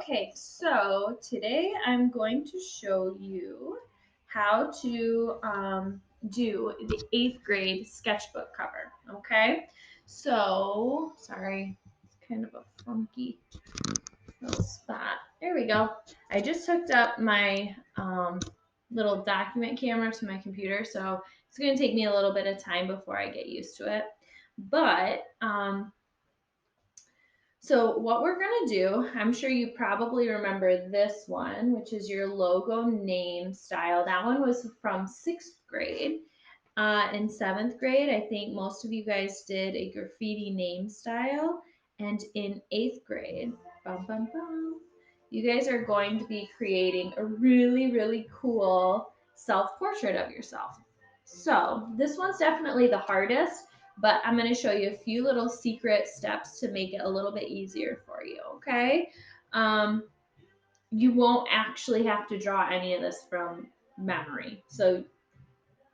Okay, so today I'm going to show you how to do the 8th grade sketchbook cover. Okay, so sorry, it's kind of a funky little spot. There we go. I just hooked up my little document camera to my computer, so it's going to take me a little bit of time before I get used to it. But so what we're gonna do, I'm sure you probably remember this one, which is your logo name style. That one was from 6th grade. In 7th grade, I think most of you guys did a graffiti name style. And in 8th grade, bum, bum, bum, you guys are going to be creating a really, really cool self-portrait of yourself. So this one's definitely the hardest, but I'm going to show you a few little secret steps to make it a little bit easier for you, okay? Um, you won't actually have to draw any of this from memory. So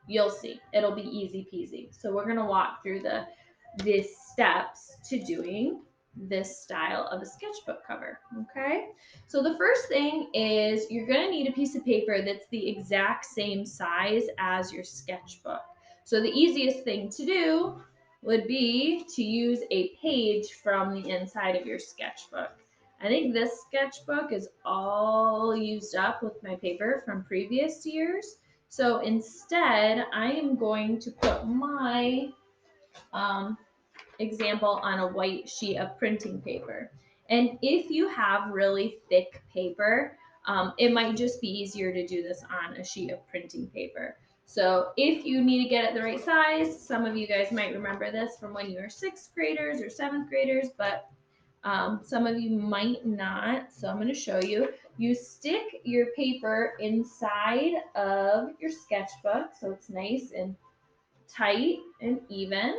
you'll see. It'll be easy peasy. So we're going to walk through the steps to doing this style of a sketchbook cover, okay? So the first thing is you're going to need a piece of paper that's the exact same size as your sketchbook. So the easiest thing to do would be to use a page from the inside of your sketchbook. I think this sketchbook is all used up with my paper from previous years. So instead, I am going to put my example on a white sheet of printing paper. And if you have really thick paper, it might just be easier to do this on a sheet of printing paper. So if you need to get it the right size, some of you guys might remember this from when you were 6th graders or 7th graders, but some of you might not. So I'm going to show you. You stick your paper inside of your sketchbook so it's nice and tight and even.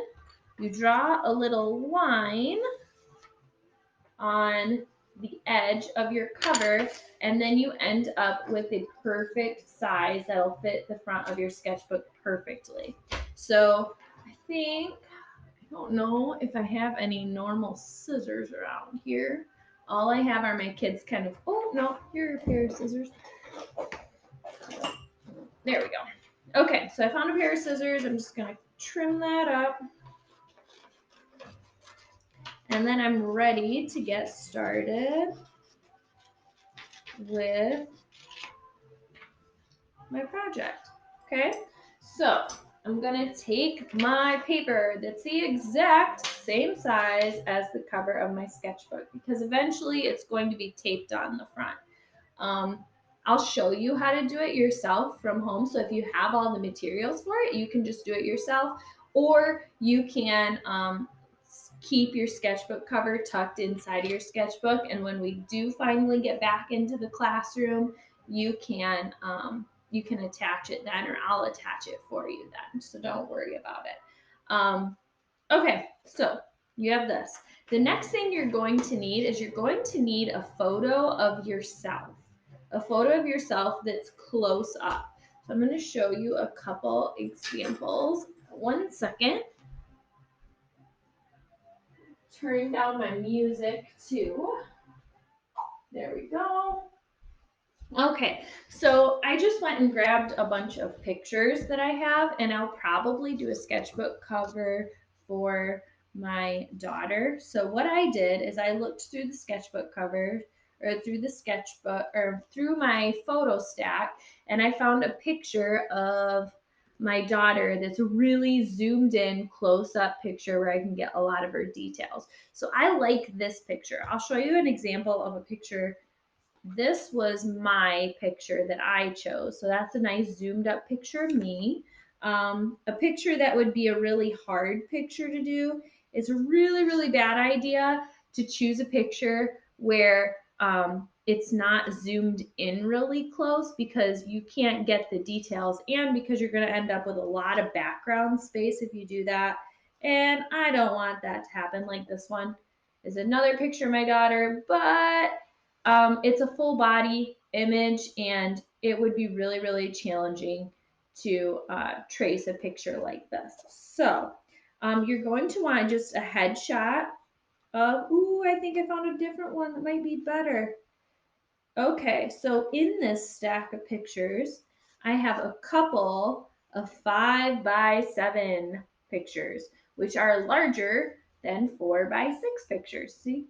You draw a little line on the edge of your cover, and then you end up with a perfect size that'll fit the front of your sketchbook perfectly. So I don't know if I have any normal scissors around here. All I have are my kids kind of, oh no, here are a pair of scissors. There we go. Okay, so I found a pair of scissors. I'm just gonna trim that up. And then I'm ready to get started with my project. Okay, so I'm gonna take my paper that's the exact same size as the cover of my sketchbook because eventually it's going to be taped on the front. Um, I'll show you how to do it yourself from home. So if you have all the materials for it, you can just do it yourself, or you can keep your sketchbook cover tucked inside of your sketchbook. And when we do finally get back into the classroom, you can attach it then, or I'll attach it for you then. So don't worry about it. Okay, so you have this. The next thing you're going to need is you're going to need a photo of yourself, a photo of yourself that's close up. So I'm going to show you a couple examples. 1 second. Turn down my music too. There we go. Okay, so I just went and grabbed a bunch of pictures that I have, and I'll probably do a sketchbook cover for my daughter. So what I did is I looked through the sketchbook cover, or through the sketchbook, or through my photo stack, and I found a picture of my daughter that's a really zoomed in close up picture where I can get a lot of her details. So I like this picture. I'll show you an example of a picture. This was my picture that I chose. So that's a nice zoomed up picture of me. A picture that would be a really hard picture to do is a really, really bad idea to choose a picture where it's not zoomed in really close because you can't get the details and because you're going to end up with a lot of background space if you do that. And I don't want that to happen. Like this one is another picture of my daughter, but it's a full body image and it would be really, really challenging to trace a picture like this. So you're going to want just a headshot of, ooh, I think I found a different one that might be better. Okay, so in this stack of pictures, I have a couple of 5x7 pictures, which are larger than 4x6 pictures. See?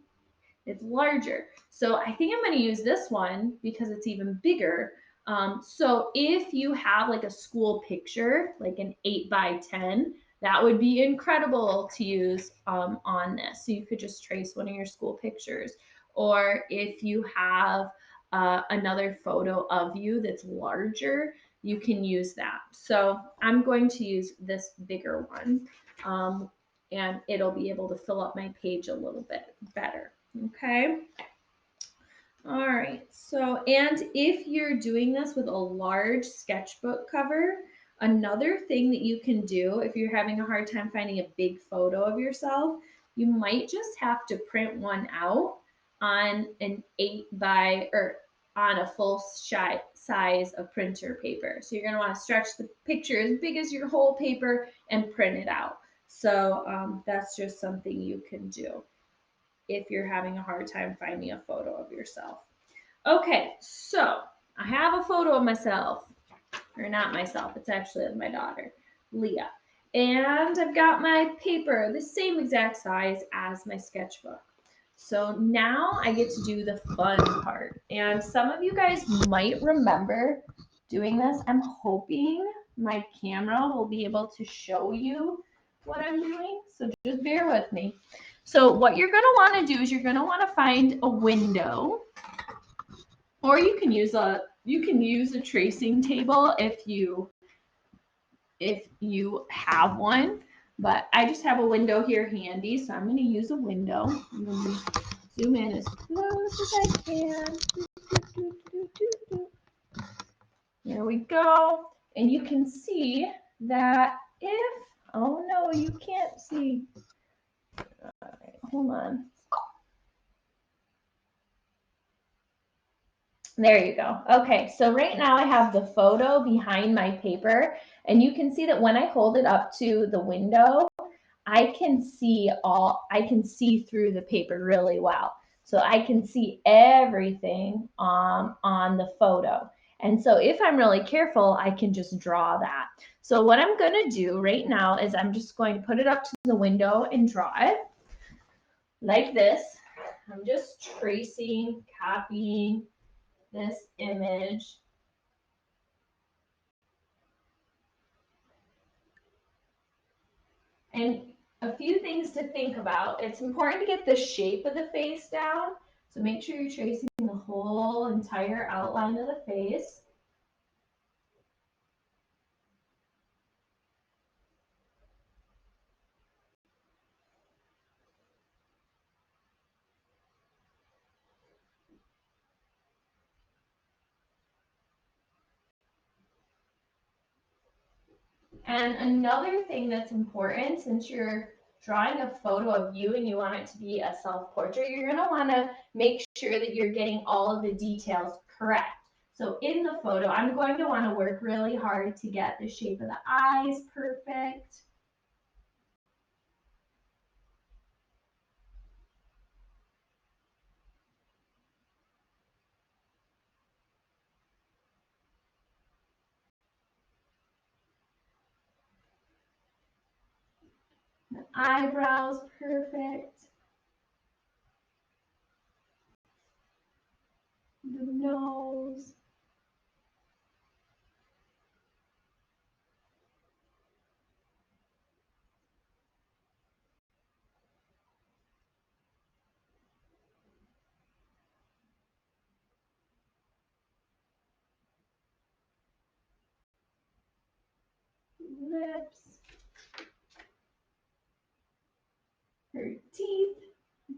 It's larger. So I think I'm going to use this one because it's even bigger. So if you have like a school picture, like an 8x10, that would be incredible to use on this. So you could just trace one of your school pictures. Or if you have another photo of you that's larger, you can use that. So I'm going to use this bigger one. And it'll be able to fill up my page a little bit better. Okay. All right. So, and if you're doing this with a large sketchbook cover, another thing that you can do if you're having a hard time finding a big photo of yourself, you might just have to print one out on an 8 by or on a full size of printer paper. So you're going to want to stretch the picture as big as your whole paper and print it out. So that's just something you can do if you're having a hard time finding a photo of yourself. Okay, so I have a photo of myself, or not myself, it's actually of my daughter, Leah. And I've got my paper the same exact size as my sketchbook. So now I get to do the fun part. And some of you guys might remember doing this. I'm hoping my camera will be able to show you what I'm doing. So just bear with me. So what you're going to want to do is you're going to want to find a window, or you can use a tracing table if you have one. But I just have a window here handy, so I'm going to use a window. I'm going to zoom in as close as I can. There we go. And you can see that if, oh no, you can't see. All right, hold on. There you go. Okay, so right now I have the photo behind my paper, and you can see that when I hold it up to the window, I can see through the paper really well. So I can see everything on the photo. And so if I'm really careful, I can just draw that. So what I'm going to do right now is I'm just going to put it up to the window and draw it like this. I'm just tracing, copying this image. And a few things to think about. It's important to get the shape of the face down. So make sure you're tracing the whole entire outline of the face. And another thing that's important, since you're drawing a photo of you and you want it to be a self-portrait, you're going to want to make sure that you're getting all of the details correct. So in the photo, I'm going to want to work really hard to get the shape of the eyes perfect. The eyebrows perfect. The nose. Lips, her teeth,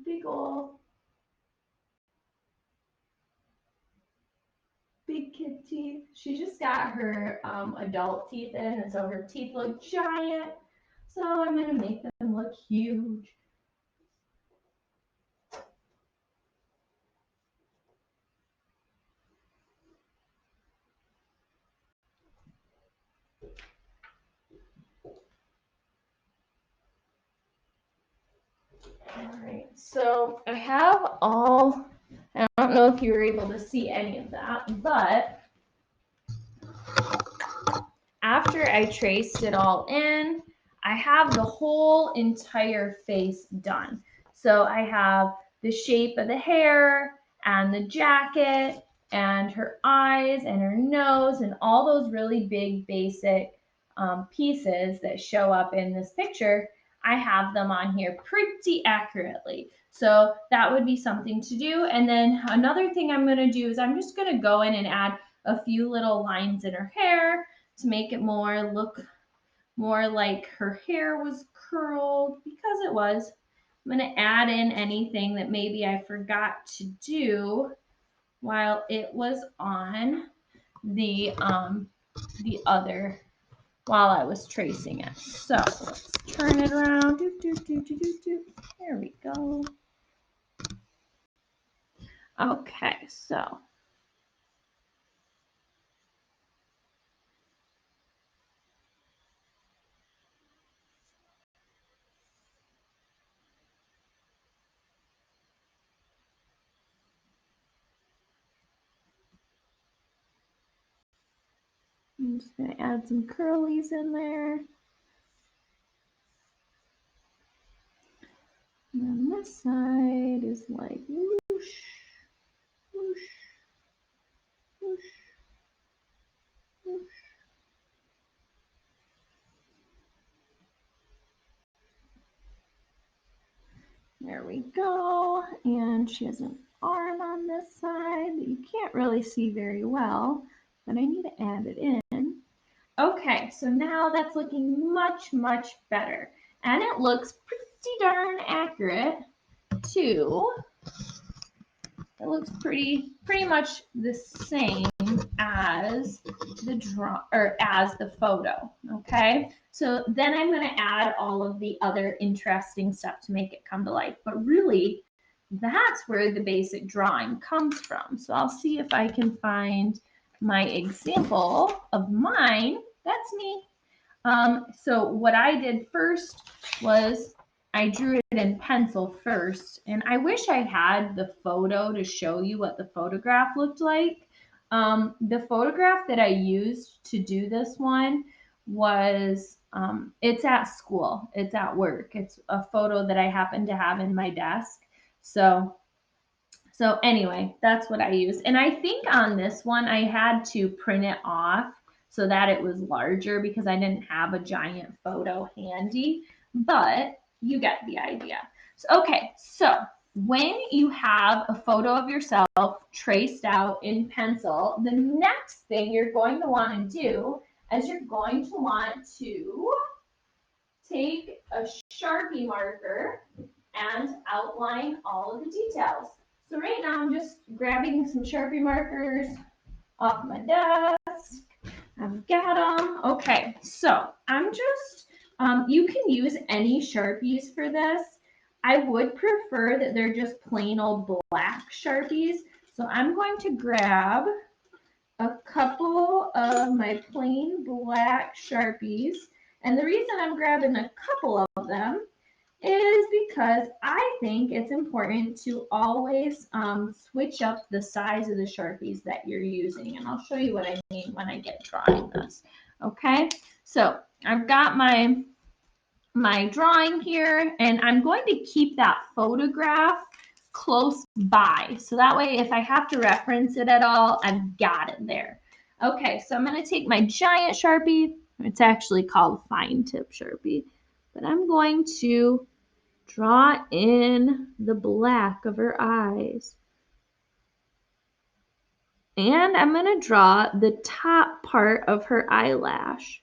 big ol' big kid teeth. She just got her adult teeth in, and so her teeth look giant. So I'm gonna make them look huge. All right, so I have all, I don't know know if you were able to see any of that, but after I traced it all in, I have the whole entire face done. So I have the shape of the hair and the jacket and her eyes and her nose and all those really big basic pieces that show up in this picture. I have them on here pretty accurately. So that would be something to do. And then another thing I'm going to do is I'm just going to go in and add a few little lines in her hair to make it look more like her hair was curled, because it was. I'm going to add in anything that maybe I forgot to do while it was on the other, while I was tracing it. So let's turn it around. There we go. Okay, so I'm just going to add some curlies in there. And then this side is like whoosh, whoosh, whoosh, whoosh. There we go. And she has an arm on this side that you can't really see very well, but I need to add it in. Okay, so now that's looking much, much better. And it looks pretty darn accurate too. It looks pretty much the same as the photo. Okay, so then I'm going to add all of the other interesting stuff to make it come to life. But really, that's where the basic drawing comes from. So I'll see if I can find my example of mine. That's me. So what I did first was I drew it in pencil first, and I wish I had the photo to show you what the photograph looked like. The photograph that I used to do this one was, it's at school, it's at work. It's a photo that I happen to have in my desk. So anyway, that's what I used. And I think on this one, I had to print it off so that it was larger because I didn't have a giant photo handy, but you get the idea. So, okay, so when you have a photo of yourself traced out in pencil, the next thing you're going to want to do is you're going to want to take a Sharpie marker and outline all of the details. So right now I'm just grabbing some Sharpie markers off my desk. I've got them. Okay, so I'm just, you can use any Sharpies for this. I would prefer that they're just plain old black Sharpies. So I'm going to grab a couple of my plain black Sharpies. And the reason I'm grabbing a couple of them is because I think it's important to always switch up the size of the Sharpies that you're using. And I'll show you what I mean when I get drawing this. Okay, so I've got my drawing here, and I'm going to keep that photograph close by. So that way, if I have to reference it at all, I've got it there. Okay, so I'm going to take my giant Sharpie. It's actually called fine tip Sharpie. But I'm going to draw in the black of her eyes. And I'm going to draw the top part of her eyelash,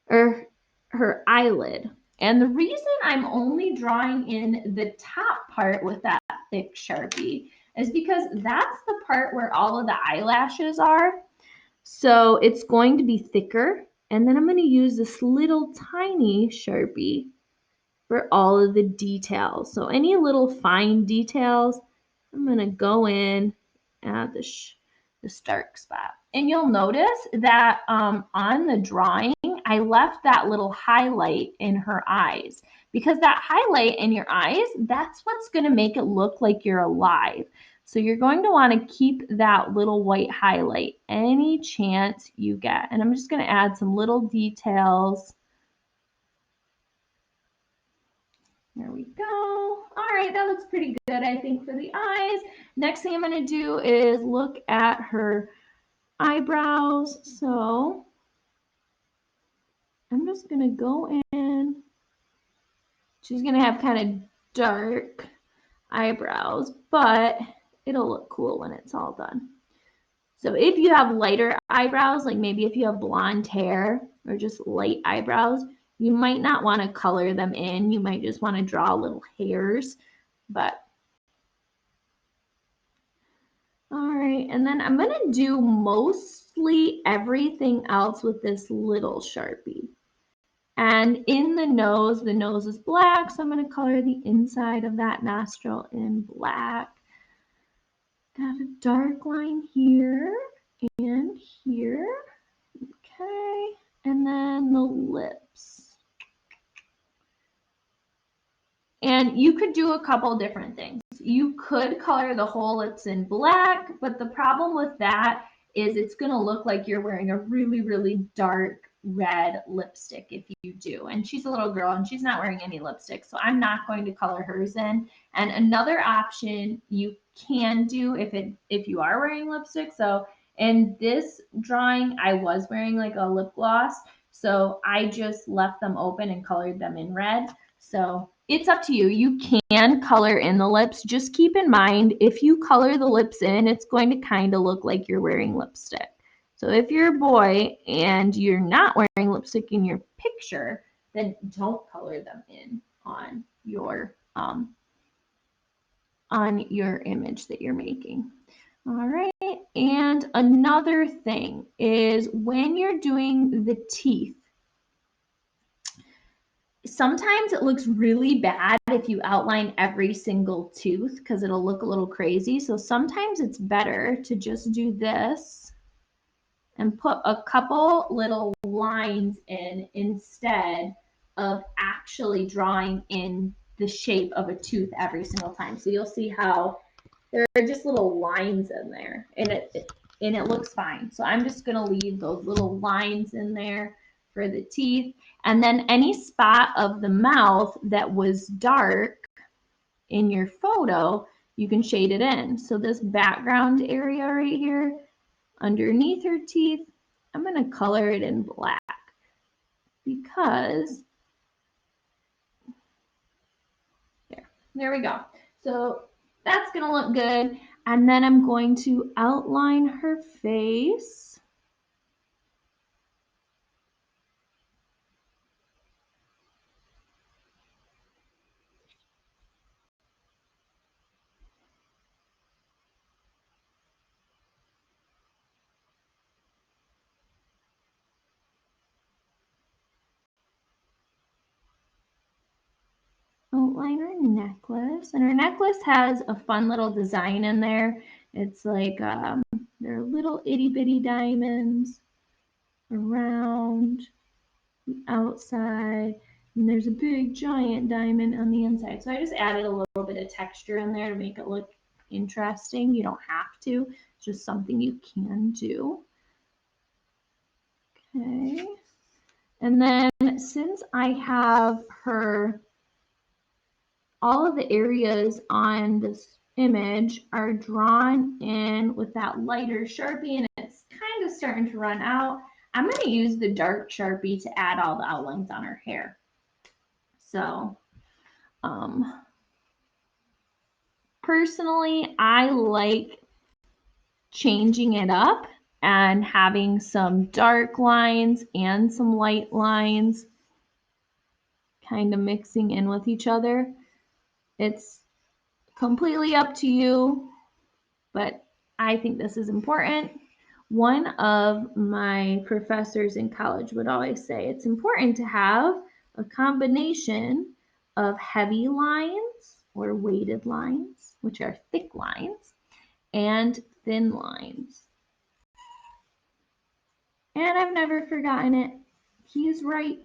or her eyelid. And the reason I'm only drawing in the top part with that thick Sharpie is because that's the part where all of the eyelashes are. So it's going to be thicker. And then I'm going to use this little tiny Sharpie for all of the details. So any little fine details, I'm going to go in at the stark spot. And you'll notice that on the drawing, I left that little highlight in her eyes, because that highlight in your eyes, that's what's going to make it look like you're alive. So you're going to want to keep that little white highlight any chance you get. And I'm just going to add some little details. There we go. All right, that looks pretty good, I think, for the eyes. Next thing I'm going to do is look at her eyebrows. So I'm just going to go in. She's going to have kind of dark eyebrows, but it'll look cool when it's all done. So if you have lighter eyebrows, like maybe if you have blonde hair or just light eyebrows, you might not want to color them in. You might just want to draw little hairs, but all right. And then I'm going to do mostly everything else with this little Sharpie. And in the nose is black, so I'm going to color the inside of that nostril in black. Got a dark line here and here. Okay, and then the lips. And you could do a couple different things. You could color the whole lips in black, but the problem with that is it's going to look like you're wearing a really, really dark red lipstick if you do. And she's a little girl and she's not wearing any lipstick, so I'm not going to color hers in. And another option you can do if you are wearing lipstick. So in this drawing, I was wearing like a lip gloss, so I just left them open and colored them in red. So it's up to you. You can color in the lips. Just keep in mind, if you color the lips in, it's going to kind of look like you're wearing lipstick. So if you're a boy and you're not wearing lipstick in your picture, then don't color them in on your image that you're making. All right. And another thing is when you're doing the teeth, sometimes it looks really bad if you outline every single tooth because it'll look a little crazy. So sometimes it's better to just do this and put a couple little lines in instead of actually drawing in the shape of a tooth every single time. So you'll see how there are just little lines in there and it looks fine. So I'm just going to leave those little lines in there for the teeth. And then any spot of the mouth that was dark in your photo, you can shade it in. So this background area right here, underneath her teeth, I'm going to color it in black because there we go. So that's going to look good. And then I'm going to outline her face. Outline her necklace, and her necklace has a fun little design in there. It's like there are little itty bitty diamonds around the outside, and there's a big giant diamond on the inside. So I just added a little bit of texture in there to make it look interesting. You don't have to, it's just something you can do. Okay, and then since I have her, all of the areas on this image are drawn in with that lighter Sharpie and it's kind of starting to run out. I'm going to use the dark Sharpie to add all the outlines on her hair. So personally, I like changing it up and having some dark lines and some light lines kind of mixing in with each other. It's completely up to you, but I think this is important. One of my professors in college would always say it's important to have a combination of heavy lines or weighted lines, which are thick lines, and thin lines. And I've never forgotten it. He's right.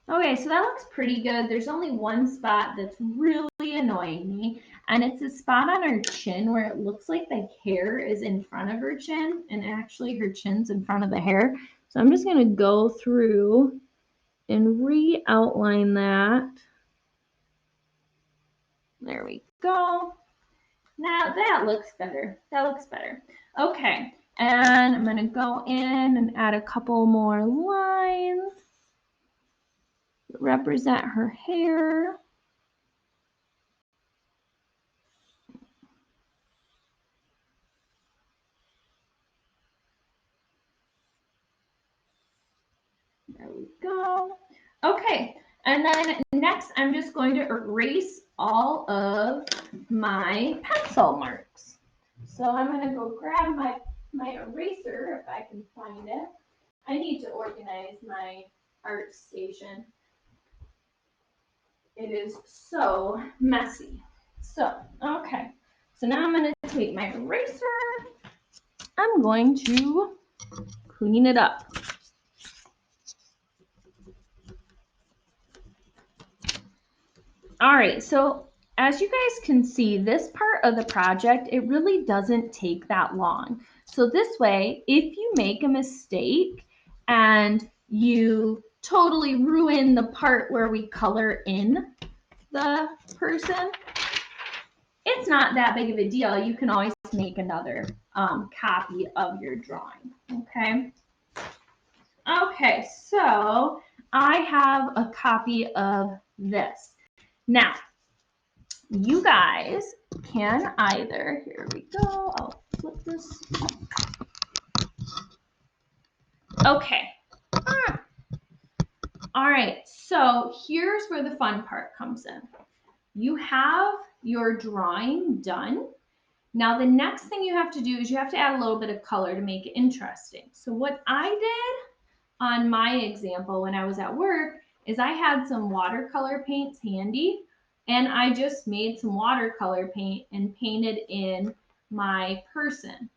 Okay, so that looks pretty good. There's only one spot that's really annoying me, and it's a spot on her chin where it looks like the hair is in front of her chin, and actually her chin's in front of the hair. So I'm just going to go through and re-outline that. There we go. Now that looks better. That looks better. Okay, and I'm going to go in and add a couple more lines that represent her hair. There we go. Okay, and then next I'm just going to erase all of my pencil marks. So I'm going to go grab my eraser if I can find it. I need to organize my art station. It is so messy. So, okay. So now I'm going to take my eraser. I'm going to clean it up. All right, so as you guys can see, this part of the project, it really doesn't take that long. So this way, if you make a mistake and you totally ruin the part where we color in the person, it's not that big of a deal. You can always make another copy of your drawing, okay? Okay, so I have a copy of this. Now, you guys can either, here we go, I'll flip this. Okay. All right, so here's where the fun part comes in. You have your drawing done. Now the next thing you have to do is you have to add a little bit of color to make it interesting. So what I did on my example when I was at work is I had some watercolor paints handy, and I just made some watercolor paint and painted in my person.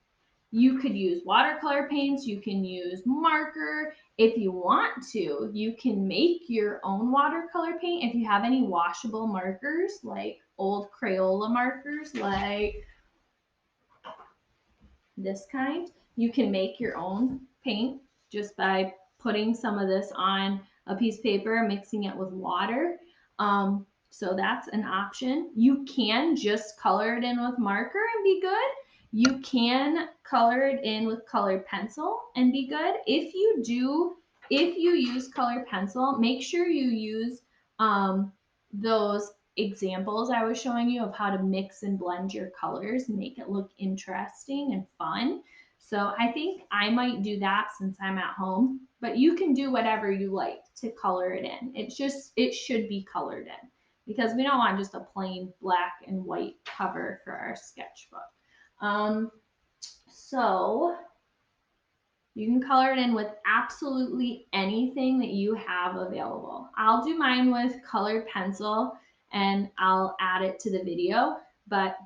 You could use watercolor paints, you can use marker. If you want to, you can make your own watercolor paint. If you have any washable markers, like old Crayola markers, like this kind, you can make your own paint just by putting some of this on a piece of paper, mixing it with water. So that's an option. You can just color it in with marker and be good. You can color it in with colored pencil and be good. If you use colored pencil, make sure you use those examples I was showing you of how to mix and blend your colors and make it look interesting and fun. So I think I might do that since I'm at home, but you can do whatever you like to color it in. It should be colored in because we don't want just a plain black and white cover for our sketchbook. So you can color it in with absolutely anything that you have available. I'll do mine with colored pencil and I'll add it to the video, but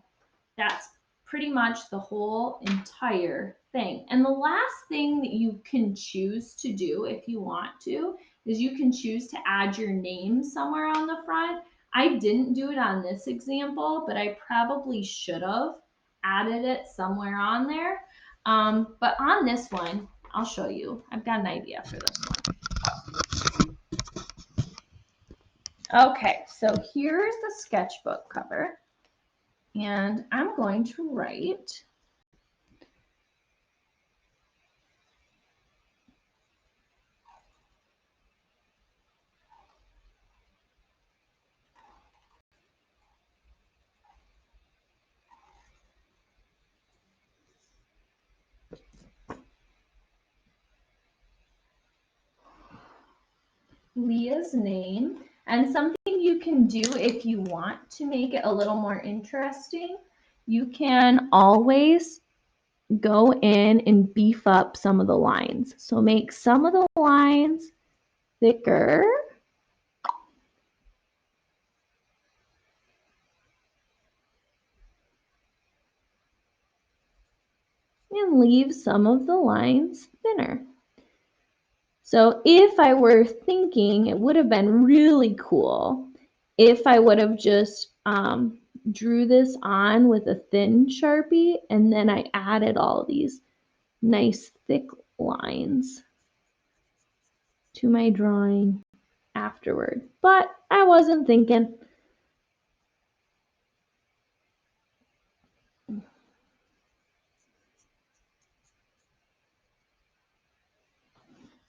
that's pretty much the whole entire thing. And the last thing that you can choose to do if you want to is you can choose to add your name somewhere on the front. I didn't do it on this example, but I probably should have added it somewhere on there. But on this one, I'll show you. I've got an idea for this one. Okay, so here's the sketchbook cover. And I'm going to write Leah's name. And something you can do if you want to make it a little more interesting, you can always go in and beef up some of the lines. So make some of the lines thicker. And leave some of the lines thinner. So if I were thinking, it would have been really cool if I would have just drew this on with a thin Sharpie and then I added all these nice thick lines to my drawing afterward. But I wasn't thinking.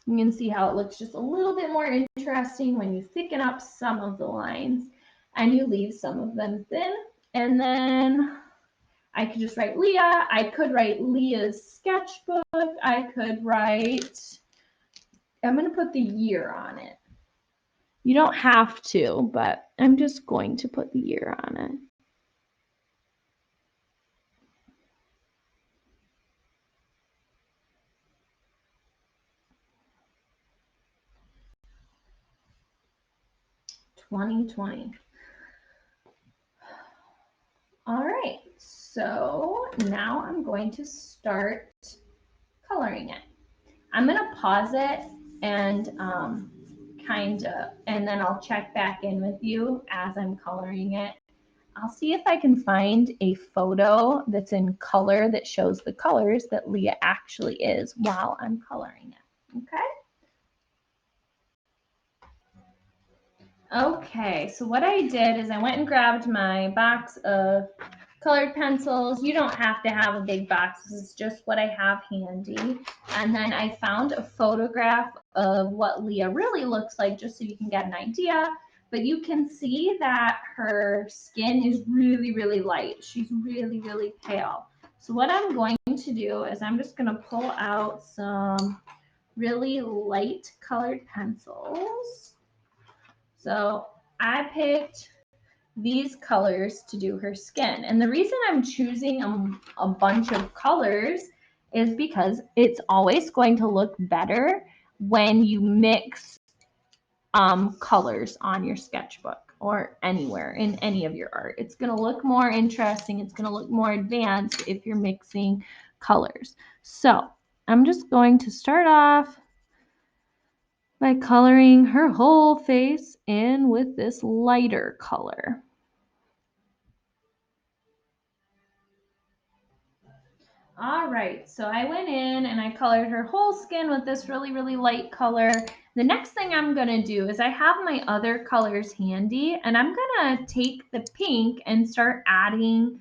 You can see how it looks just a little bit more interesting when you thicken up some of the lines and you leave some of them thin. And then I could just write Leah. I could write Leah's sketchbook. I could write, I'm going to put the year on it. You don't have to, but I'm just going to put the year on it. "2020." All right, so now I'm going to start coloring it. I'm going to pause it and and then I'll check back in with you as I'm coloring it. I'll see if I can find a photo that's in color that shows the colors that Leah actually is while I'm coloring it. Okay? Okay, so what I did is I went and grabbed my box of colored pencils. You don't have to have a big box. This is just what I have handy. And then I found a photograph of what Leah really looks like just so you can get an idea. But you can see that her skin is really, really light. She's really, really pale. So what I'm going to do is I'm just going to pull out some really light colored pencils. So I picked these colors to do her skin. And the reason I'm choosing a bunch of colors is because it's always going to look better when you mix colors on your sketchbook or anywhere in any of your art. It's going to look more interesting. It's going to look more advanced if you're mixing colors. So I'm just going to start off by coloring her whole face in with this lighter color. All right, so I went in and I colored her whole skin with this really, really light color. The next thing I'm gonna do is I have my other colors handy and I'm gonna take the pink and start adding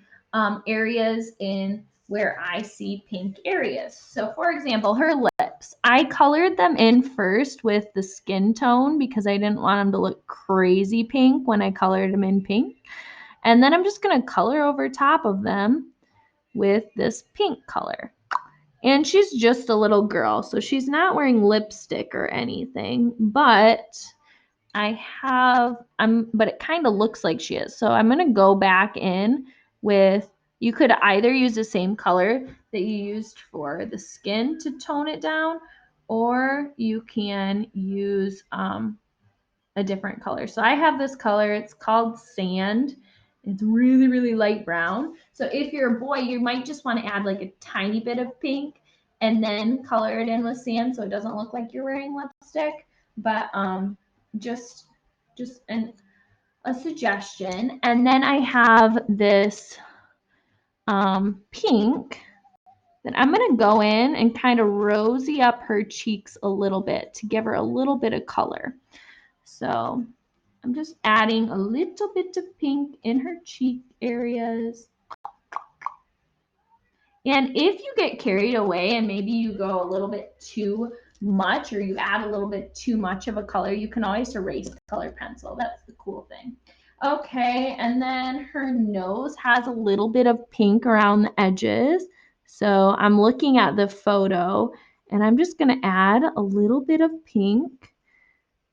areas in where I see pink areas. So for example, her lips. I colored them in first with the skin tone because I didn't want them to look crazy pink when I colored them in pink. And then I'm just gonna color over top of them with this pink color. And she's just a little girl, so she's not wearing lipstick or anything, but but it kind of looks like she is. So I'm going to go back in with, you could either use the same color that you used for the skin to tone it down, or you can use a different color. So I have this color, it's called Sand. It's really, really light brown. So if you're a boy, you might just want to add like a tiny bit of pink and then color it in with sand so it doesn't look like you're wearing lipstick. But just a suggestion. And then I have this pink that I'm going to go in and kind of rosy up her cheeks a little bit to give her a little bit of color. So I'm just adding a little bit of pink in her cheek areas. And if you get carried away and maybe you go a little bit too much or you add a little bit too much of a color, you can always erase the colored pencil. That's the cool thing. Okay, and then her nose has a little bit of pink around the edges. So I'm looking at the photo and I'm just going to add a little bit of pink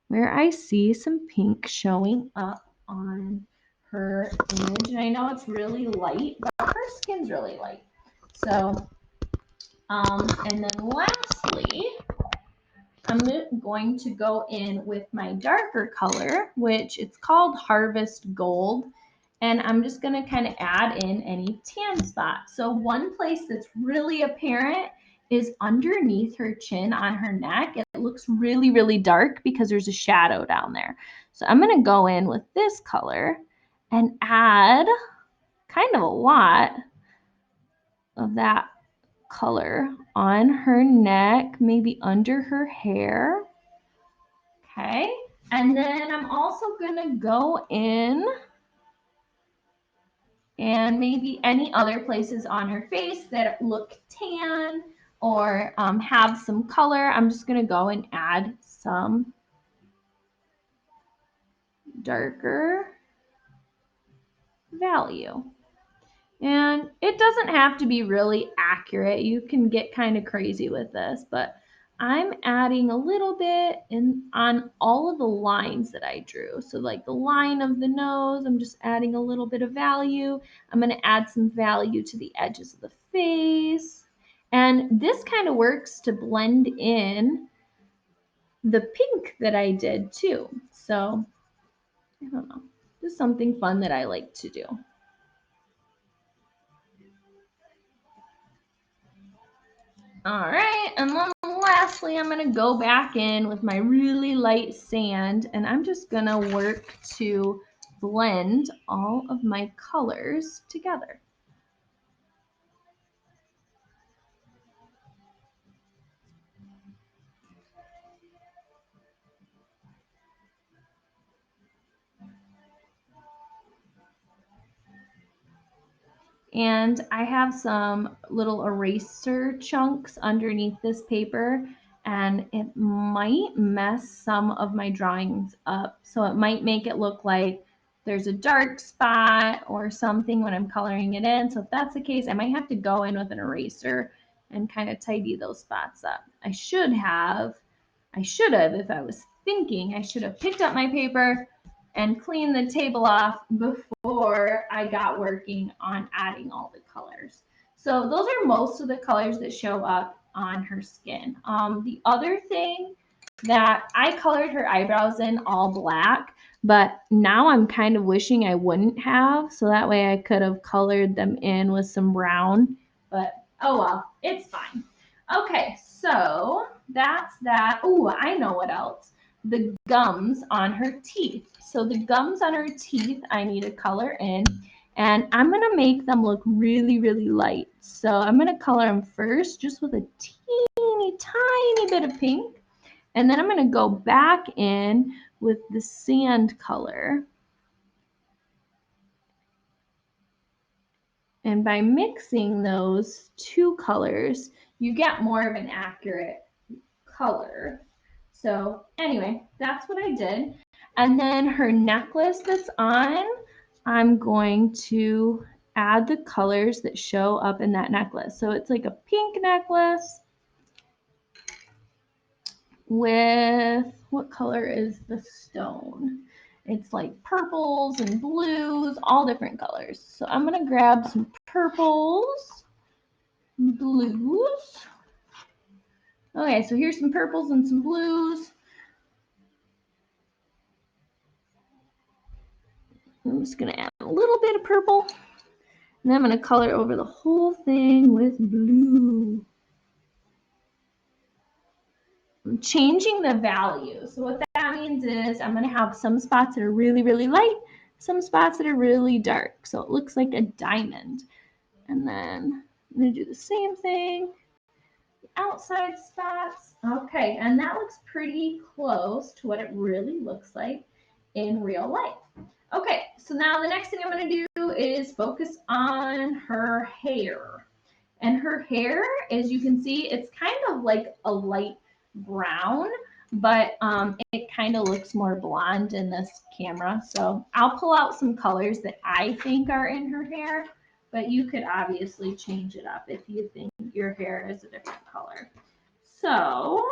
where I see some pink showing up on her image. And I know it's really light, but her skin's really light. So, and then lastly, I'm going to go in with my darker color, which it's called Harvest Gold. And I'm just going to kind of add in any tan spots. So one place that's really apparent is underneath her chin on her neck. It it looks really, really dark because there's a shadow down there. So I'm going to go in with this color and add kind of a lot of that color on her neck, maybe under her hair. Okay, and then I'm also going to go in and maybe any other places on her face that look tan or have some color. I'm just going to go and add some darker value. And it doesn't have to be really accurate. You can get kind of crazy with this, but I'm adding a little bit on all of the lines that I drew. So like the line of the nose, I'm just adding a little bit of value. I'm going to add some value to the edges of the face. And this kind of works to blend in the pink that I did too. So I don't know, just something fun that I like to do. All right, and then lastly, I'm gonna go back in with my really light sand, and I'm just gonna work to blend all of my colors together. And I have some little eraser chunks underneath this paper, and it might mess some of my drawings up. So it might make it look like there's a dark spot or something when I'm coloring it in. So if that's the case, I might have to go in with an eraser and kind of tidy those spots up. I should have, if I was thinking, I should have picked up my paper and cleaned the table off before I got working on adding all the colors. So those are most of the colors that show up on her skin. The other thing that I colored her eyebrows in all black, but now I'm kind of wishing I wouldn't have, so that way I could have colored them in with some brown, but oh well, it's fine. Okay, so that's that. Oh, I know what else. The gums on her teeth. So the gums on her teeth, I need to color in, and I'm gonna make them look really, really light. So I'm gonna color them first just with a teeny tiny bit of pink, and then I'm gonna go back in with the sand color. And by mixing those two colors, you get more of an accurate color. So anyway, that's what I did. And then her necklace that's on, I'm going to add the colors that show up in that necklace. So it's like a pink necklace with, what color is the stone? It's like purples and blues, all different colors. So I'm gonna grab some purples, blues. Okay, so here's some purples and some blues. I'm just gonna add a little bit of purple, and then I'm gonna color over the whole thing with blue. I'm changing the value. So what that means is I'm gonna have some spots that are really, really light, some spots that are really dark. So it looks like a diamond. And then I'm gonna do the same thing, the outside spots. Okay, and that looks pretty close to what it really looks like in real life. Okay, so now the next thing I'm going to do is focus on her hair. And her hair, as you can see, it's kind of like a light brown, but it kind of looks more blonde in this camera. So I'll pull out some colors that I think are in her hair, but you could obviously change it up if you think your hair is a different color. So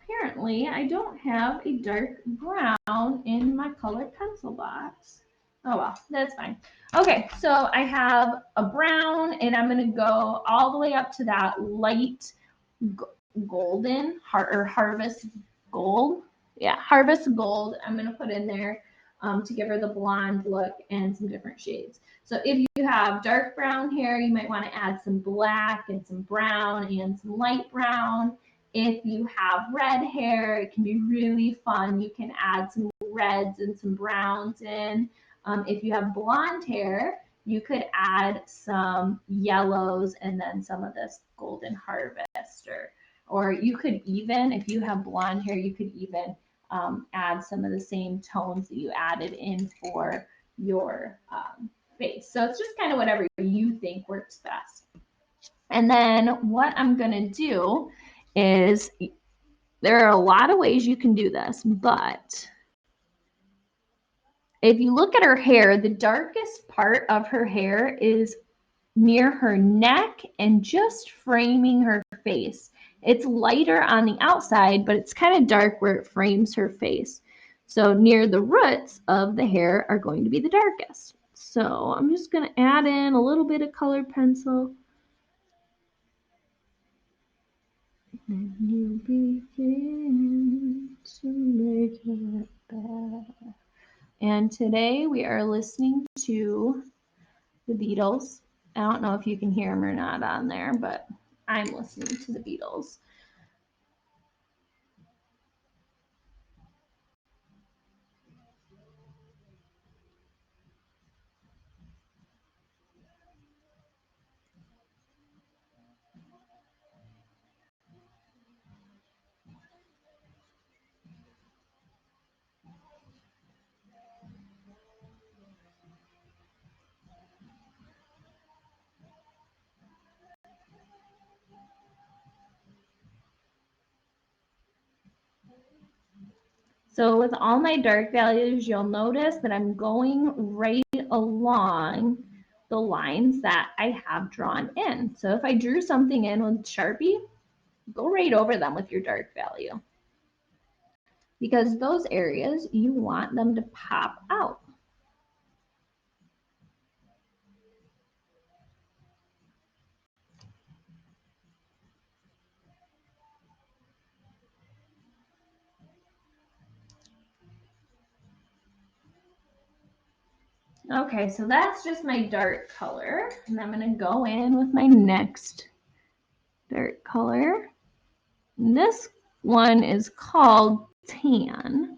apparently I don't have a dark brown in my colored pencil box. Oh well, that's fine. Okay, so I have a brown, and I'm gonna go all the way up to that light golden or harvest gold. Yeah, harvest gold. I'm gonna put in there. to give her the blonde look and some different shades. So if you have dark brown hair, you might want to add some black and some brown and some light brown. If you have red hair, it can be really fun. You can add some reds and some browns in. If you have blonde hair, you could add some yellows and then some of this golden harvest, or you could even, if you have blonde hair, you could even add some of the same tones that you added in for your face. So it's just kind of whatever you think works best. And then what I'm going to do is, there are a lot of ways you can do this, but if you look at her hair, the darkest part of her hair is near her neck and just framing her face. It's lighter on the outside, but it's kind of dark where it frames her face. So near the roots of the hair are going to be the darkest. So I'm just going to add in a little bit of colored pencil. And you begin to make it better. And today we are listening to the Beatles. I don't know if you can hear them or not on there, but I'm listening to the Beatles. So with all my dark values, you'll notice that I'm going right along the lines that I have drawn in. So if I drew something in with Sharpie, go right over them with your dark value, because those areas, you want them to pop out. Okay, so that's just my dark color, and I'm going to go in with my next dark color. And this one is called Tan.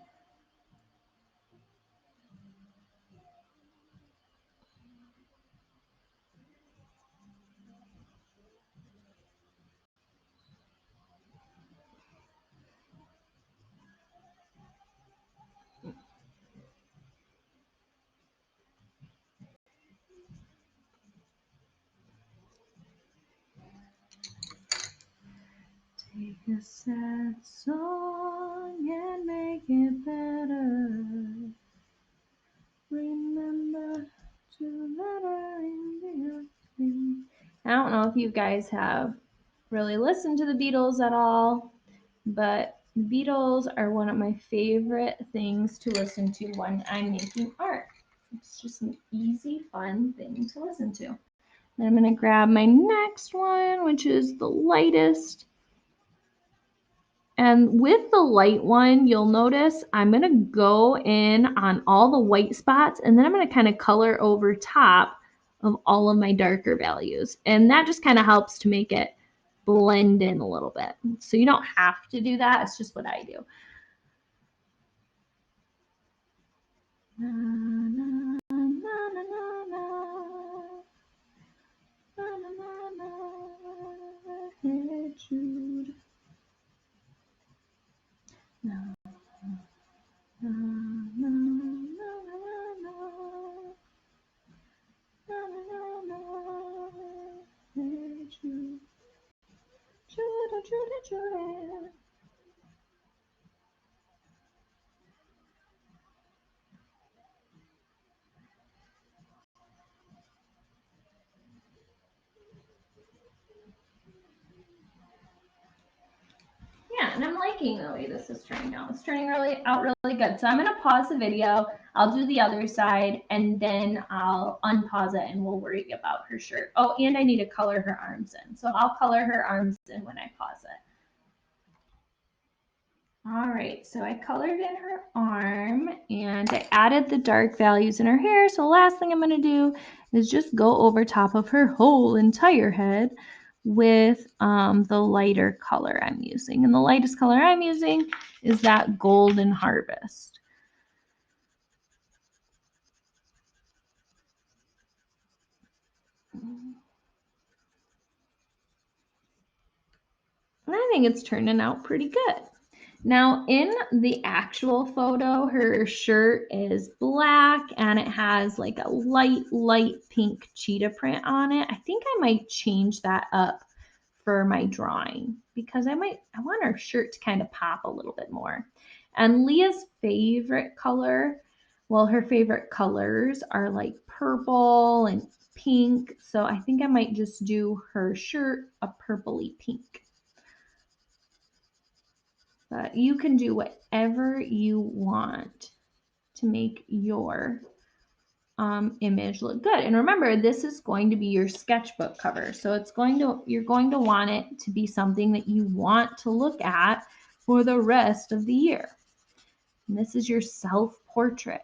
Take a sad song and make it better. Remember to let her in the. I don't know if you guys have really listened to the Beatles at all, but the Beatles are one of my favorite things to listen to when I'm making art. It's just an easy, fun thing to listen to. Then I'm going to grab my next one, which is the lightest. And with the light one, you'll notice I'm going to go in on all the white spots, and then I'm going to kind of color over top of all of my darker values. And that just kind of helps to make it blend in a little bit. So you don't have to do that. It's just what I do. Na, na, na, na, na, na. Na, na, na, na. Hey, Jude. Na, na, na, na, na, na. Na, na, na, na. Hey, Jude. Jude, Jude, Jude. Yeah, and I'm liking the way this is turning out. It's turning out really good. So I'm gonna pause the video. I'll do the other side, and then I'll unpause it, and we'll worry about her shirt. Oh, and I need to color her arms in. So I'll color her arms in when I pause it. All right, so I colored in her arm and I added the dark values in her hair. So the last thing I'm going to do is just go over top of her whole entire head with the lighter color I'm using. And the lightest color I'm using is that Golden Harvest. And I think it's turning out pretty good. Now in the actual photo, her shirt is black and it has like a light pink cheetah print on it. I think I might change that up for my drawing because I want her shirt to kind of pop a little bit more. And Leah's favorite color, well, her favorite colors are like purple and pink. So I think I might just do her shirt a purpley pink. But you can do whatever you want to make your image look good. And remember, this is going to be your sketchbook cover. So you're going to want it to be something that you want to look at for the rest of the year. And this is your self-portrait.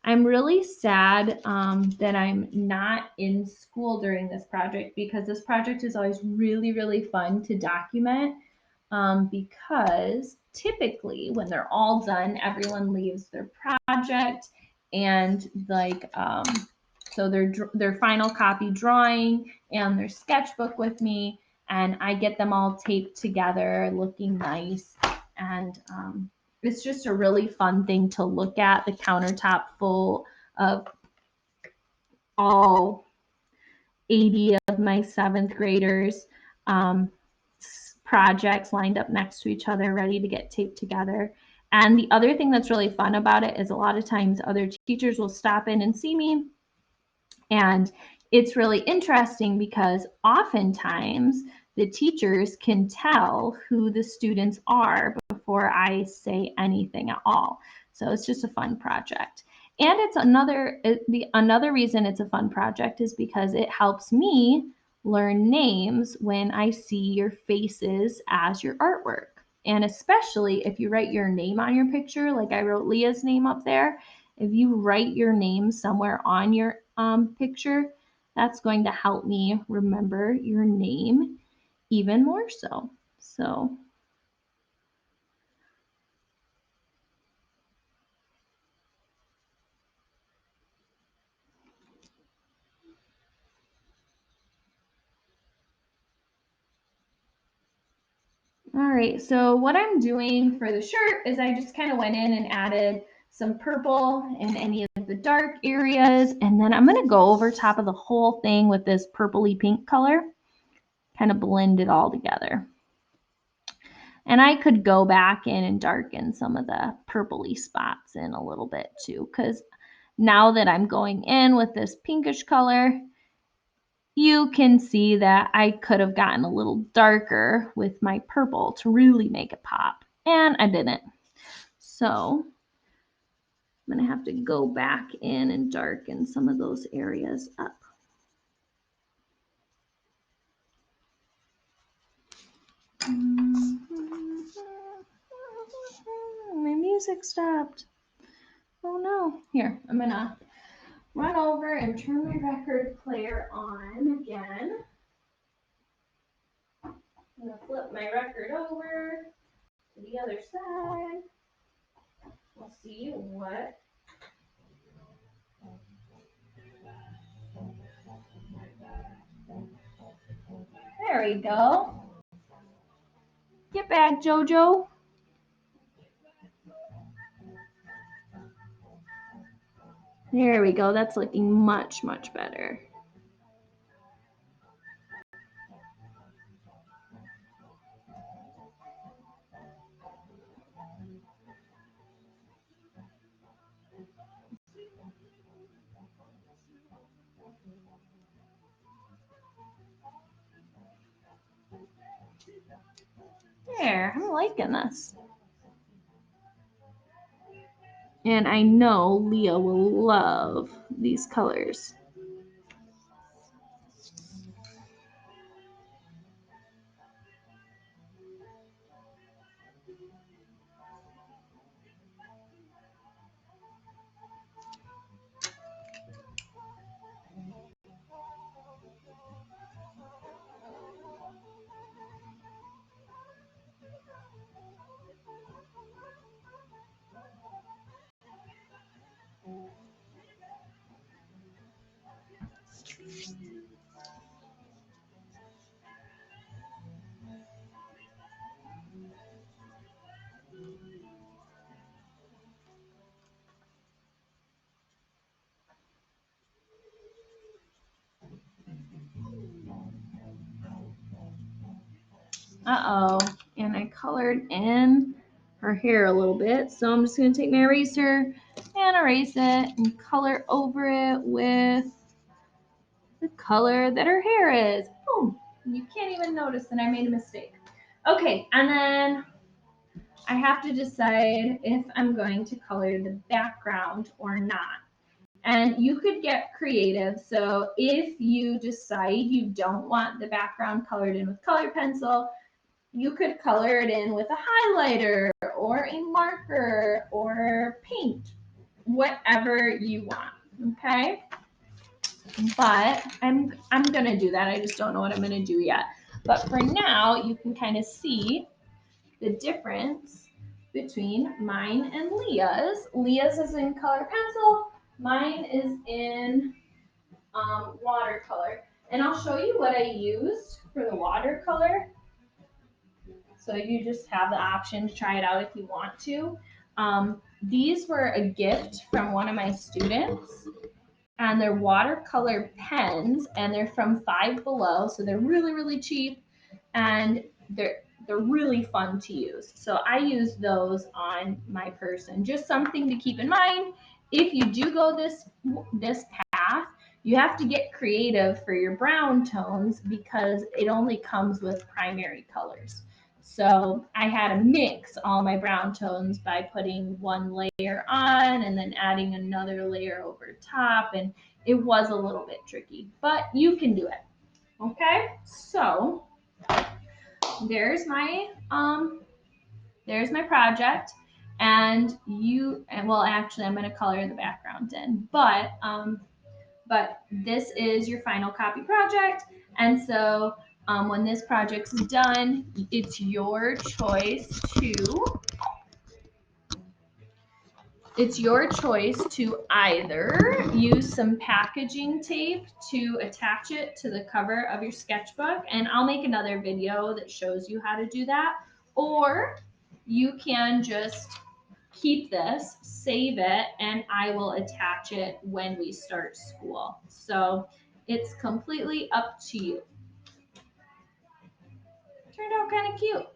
I'm really sad that I'm not in school during this project because this project is always really fun to document because typically when they're all done, everyone leaves their project and so their final copy drawing and their sketchbook with me, and I get them all taped together looking nice. And it's just a really fun thing to look at, the countertop full of all 80 of my 7th graders projects lined up next to each other, ready to get taped together. And the other thing that's really fun about it is a lot of times other teachers will stop in and see me. And it's really interesting because oftentimes the teachers can tell who the students are before I say anything at all. So it's just a fun project. And it's another reason it's a fun project is because it helps me learn names when I see your faces as your artwork. And especially if you write your name on your picture, like I wrote Leah's name up there, if you write your name somewhere on your picture, that's going to help me remember your name even more so. So all right, so what I'm doing for the shirt is I just kind of went in and added some purple in any of the dark areas, and then I'm going to go over top of the whole thing with this purpley pink color, kind of blend it all together. And I could go back in and darken some of the purpley spots in a little bit too, because now that I'm going in with this pinkish color, you can see that I could have gotten a little darker with my purple to really make it pop, and I didn't. So I'm going to have to go back in and darken some of those areas up. My music stopped. Oh no. Here, I'm going to run over and turn my record player on again. I'm going to flip my record over to the other side. We'll see what. There we go. Get back, Jojo. There we go. That's looking much better. There, I'm liking this. And I know Leah will love these colors. Uh-oh, and I colored in her hair a little bit. So I'm just gonna take my eraser and erase it and color over it with the color that her hair is. Boom, you can't even notice that I made a mistake. Okay, and then I have to decide if I'm going to color the background or not. And you could get creative. So if you decide you don't want the background colored in with colored pencil, you could color it in with a highlighter or a marker or paint, whatever you want. Okay. But I'm gonna do that. I just don't know what I'm gonna do yet. But for now, you can kind of see the difference between mine and Leah's. Leah's is in color pencil. Mine is in watercolor. And I'll show you what I used for the watercolor. So you just have the option to try it out if you want to. These were a gift from one of my students, and they're watercolor pens, and they're from Five Below, so they're really, really cheap, and they're really fun to use. So I use those on my person. Just something to keep in mind. If you do go this path, you have to get creative for your brown tones because it only comes with primary colors. So I had to mix all my brown tones by putting one layer on and then adding another layer over top, and it was a little bit tricky, but you can do it. Okay, so there's my project, and well, actually I'm going to color the background in, but this is your final copy project. And so when this project's done, it's your choice to either use some packaging tape to attach it to the cover of your sketchbook, and I'll make another video that shows you how to do that, or you can just keep this, save it, and I will attach it when we start school. So it's completely up to you. Turned out kind of cute.